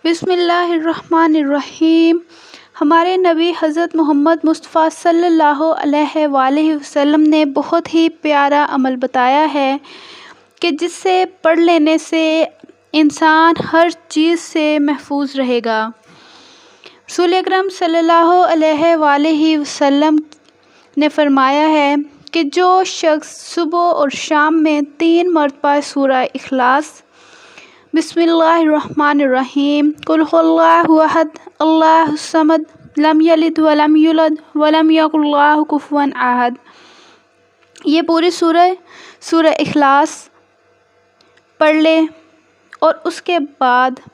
بسم اللہ الرحمن الرحیم۔ ہمارے نبی حضرت محمد مصطفیٰ صلی اللہ علیہ وآلہ وسلم نے بہت ہی پیارا عمل بتایا ہے کہ جس سے پڑھ لینے سے انسان ہر چیز سے محفوظ رہے گا۔ رسول اکرم صلی اللہ علیہ وآلہ وسلم نے فرمایا ہے کہ جو شخص صبح اور شام میں 3 مرتبہ سورہ اخلاص، بسم اللہ الرحمن الرحیم، قل هو اللہ احد اللہ الصمد لم یلد ولم یولد ولم یکن لہ کفوا احد، یہ پوری سورہ اخلاص پڑھ لے اور اس کے بعد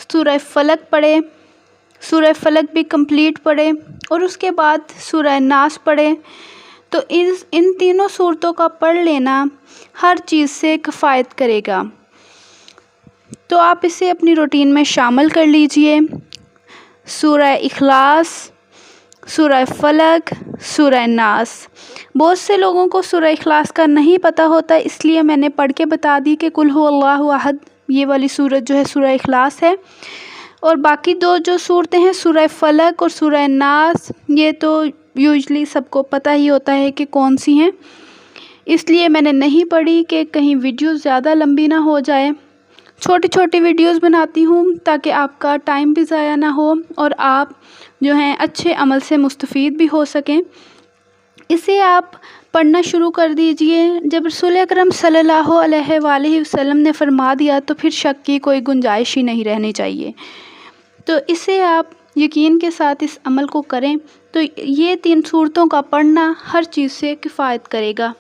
سورہ فلق پڑھے، سورہ فلق بھی کمپلیٹ پڑھے اور اس کے بعد سورہ ناس پڑھے، تو ان تینوں صورتوں کا پڑھ لینا ہر چیز سے کفایت کرے گا۔ تو آپ اسے اپنی روٹین میں شامل کر لیجئے۔ سورہ اخلاص، سورہ فلق، سورہ ناس۔ بہت سے لوگوں کو سورہ اخلاص کا نہیں پتہ ہوتا، اس لیے میں نے پڑھ کے بتا دی کہ قل هو اللہ احد، یہ والی سورت جو ہے سورہ اخلاص ہے، اور باقی دو جو صورتیں ہیں سورہ فلق اور سورہ ناس، یہ تو یوزلی سب کو پتہ ہی ہوتا ہے کہ کون سی ہیں، اس لیے میں نے نہیں پڑھی کہ کہیں ویڈیو زیادہ لمبی نہ ہو جائے۔ چھوٹی چھوٹی ویڈیوز بناتی ہوں تاکہ آپ کا ٹائم بھی ضائع نہ ہو اور آپ جو ہیں اچھے عمل سے مستفید بھی ہو سکیں۔ اسے آپ پڑھنا شروع کر دیجئے۔ جب رسول اکرم صلی اللہ علیہ وآلہ وسلم نے فرما دیا تو پھر شک کی کوئی گنجائش ہی نہیں رہنی چاہیے۔ تو اسے آپ یقین کے ساتھ اس عمل کو کریں تو یہ 3 صورتوں کا پڑھنا ہر چیز سے کفایت کرے گا۔